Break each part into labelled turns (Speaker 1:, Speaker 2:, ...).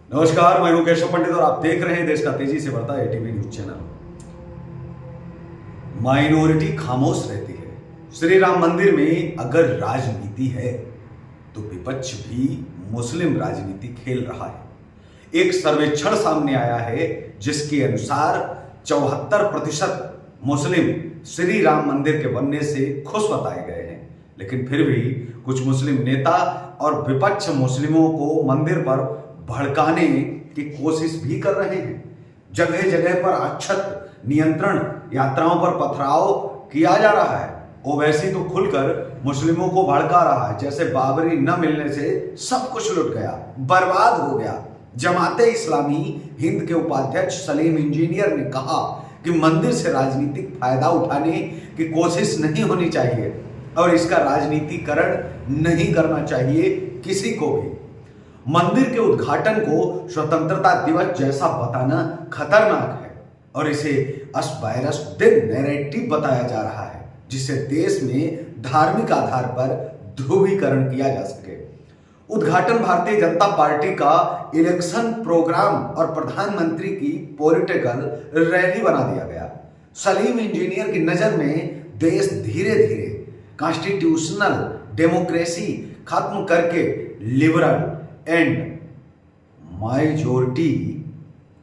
Speaker 1: नमस्कार, मैं हूं केशव पंडित और आप देख रहे हैं देश का तेजी से बढ़ता एटीवी न्यूज चैनल। माइनॉरिटी खामोश रहती है। श्री राम मंदिर में अगर राजनीति है तो विपक्ष भी मुस्लिम राजनीति खेल रहा है। एक सर्वेक्षण सामने आया है जिसके अनुसार 74% मुस्लिम श्री राम मंदिर के बनने से खुश बताए गए हैं, लेकिन फिर भी कुछ मुस्लिम नेता और विपक्ष मुस्लिमों को मंदिर पर भड़काने की कोशिश भी कर रहे हैं। जगह जगह पर अक्षत नियंत्रण, यात्राओं पर पथराव किया जा रहा है। ओवैसी तो खुलकर मुस्लिमों को भड़का रहा है, जैसे बाबरी न मिलने से सब कुछ लुट गया, बर्बाद हो गया। जमाते इस्लामी हिंद के उपाध्यक्ष सलीम इंजीनियर ने कहा कि मंदिर से राजनीतिक फायदा उठाने की कोशिश नहीं होनी चाहिए और इसका राजनीतिकरण नहीं करना चाहिए किसी को भी। मंदिर के उद्घाटन को स्वतंत्रता दिवस जैसा बताना खतरनाक है और इसे अस्पायरस्टिक नैरेटिव बताया जा रहा है, जिससे देश में धार्मिक आधार पर ध्रुवीकरण किया जा सके। उद्घाटन भारतीय जनता पार्टी का इलेक्शन प्रोग्राम और प्रधानमंत्री की पॉलिटिकल रैली बना दिया गया। सलीम इंजीनियर की नजर में देश धीरे धीरे कॉन्स्टिट्यूशनल डेमोक्रेसी खत्म करके लिबरल एंड माइजॉरिटी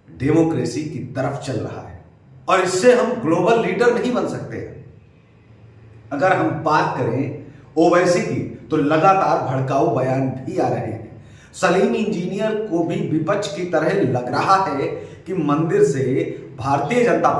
Speaker 1: डेमोक्रेसी की तरफ चल रहा है और इससे हम ग्लोबल लीडर नहीं बन सकते। अगर हम बात करें ओवैसी की तो लगातार भड़काऊ बयान भी आ रहे हैं। सलीम इंजीनियर को भी विपक्ष की तरह लग रहा है कि मंदिर से भारतीय जनता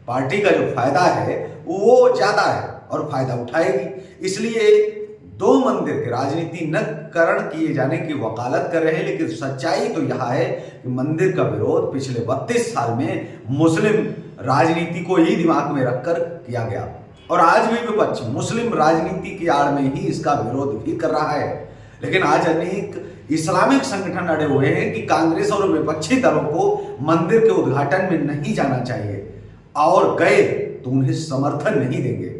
Speaker 1: पार्टी का जो फायदा है वो ज्यादा है और फायदा उठाएगी, इसलिए दो मंदिर के राजनीति न करण किए जाने की वकालत कर रहे हैं। लेकिन सच्चाई तो यह है कि मंदिर का विरोध पिछले 32 साल में मुस्लिम राजनीति को ही दिमाग में रखकर किया गया और आज भी विपक्ष मुस्लिम राजनीति की आड़ में ही इसका विरोध भी कर रहा है। लेकिन आज अनेक इस्लामिक संगठन अड़े हुए हैं कि कांग्रेस और विपक्षी दलों को मंदिर के उद्घाटन में नहीं जाना चाहिए और गए तो उन्हें समर्थन नहीं देंगे।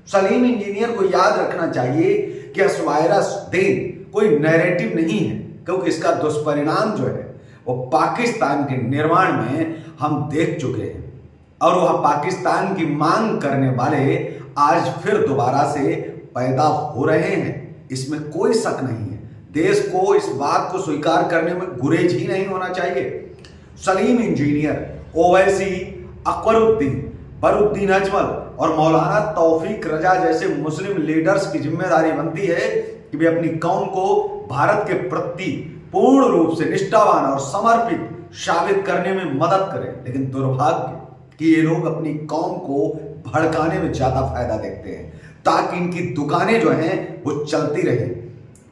Speaker 1: सलीम इंजीनियर को याद रखना चाहिए कि वायरस दिन कोई नैरेटिव नहीं है, क्योंकि इसका दुष्परिणाम जो है वो पाकिस्तान के निर्माण में हम देख चुके हैं और वह पाकिस्तान की मांग करने वाले आज फिर दोबारा से पैदा हो रहे हैं, इसमें कोई शक नहीं है। देश को इस बात को स्वीकार करने में गुरेज ही नहीं होना चाहिए। सलीम इंजीनियर, ओवैसी, अकबरुद्दीन, बरुद्दीन अजमल और मौलाना तौफीक रजा जैसे मुस्लिम लीडर्स की जिम्मेदारी बनती है कि वे अपनी कौम को भारत के प्रति पूर्ण रूप से निष्ठावान और समर्पित साबित करने में मदद करें। लेकिन दुर्भाग्य कि ये लोग अपनी कौम को भड़काने में ज्यादा फायदा देखते हैं ताकि इनकी दुकानें जो हैं वो चलती रहे।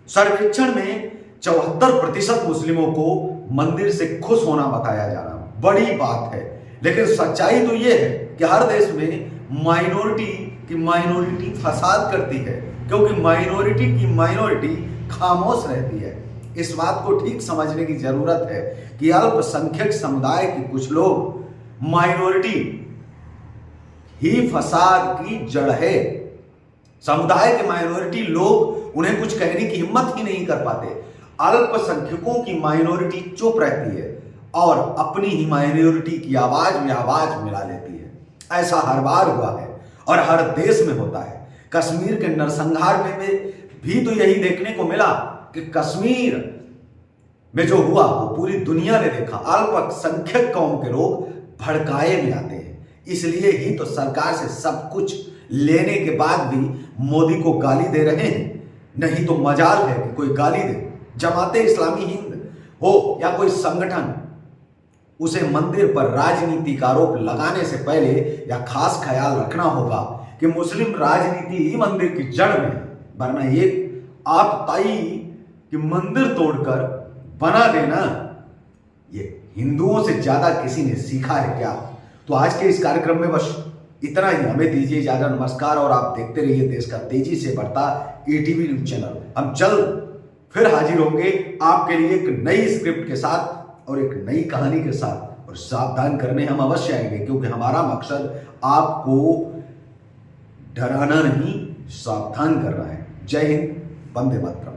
Speaker 1: सर्वेक्षण में 74% मुस्लिमों को मंदिर से खुश होना बताया जाना बड़ी बात है, लेकिन सच्चाई तो ये है कि हर देश में माइनॉरिटी फसाद करती है, क्योंकि माइनॉरिटी खामोश रहती है। इस बात को ठीक समझने की जरूरत है कि अल्पसंख्यक समुदाय के कुछ लोग माइनॉरिटी ही फसाद की जड़ है। समुदाय के माइनॉरिटी लोग उन्हें कुछ कहने की हिम्मत ही नहीं कर पाते। अल्पसंख्यकों की माइनॉरिटी चुप रहती है और अपनी ही माइनॉरिटी की आवाज में आवाज मिला लेती है। ऐसा हर बार हुआ है और हर देश में होता है। कश्मीर के नरसंहार में भी तो यही देखने को मिला कि कश्मीर में जो हुआ वो पूरी दुनिया ने देखा। अल्पसंख्यक कौम के लोग भड़काए में आते हैं, इसलिए ही तो सरकार से सब कुछ लेने के बाद भी मोदी को गाली दे रहे हैं। नहीं तो मजाल है कि कोई गाली दे। जमाते इस्लामी हिंद हो या कोई संगठन, उसे मंदिर पर राजनीति का आरोप लगाने से पहले यह खास ख्याल रखना होगा कि मुस्लिम राजनीति ही मंदिर की जड़ में, वरना ये आपताई कि मंदिर तोड़कर बना देना ये हिंदुओं से ज्यादा किसी ने सीखा है क्या। तो आज के इस कार्यक्रम में बस इतना ही। हमें दीजिए इजाजत, नमस्कार और आप देखते रहिए देश का तेजी से बढ़ता एटीवी न्यूज चैनल। हम जल्द फिर हाजिर होंगे आपके लिए एक नई स्क्रिप्ट के साथ और एक नई कहानी के साथ, और सावधान करने हम अवश्य आएंगे, क्योंकि हमारा मकसद आपको डराना नहीं, सावधान करना है। जय हिंद, वंदे मातरम।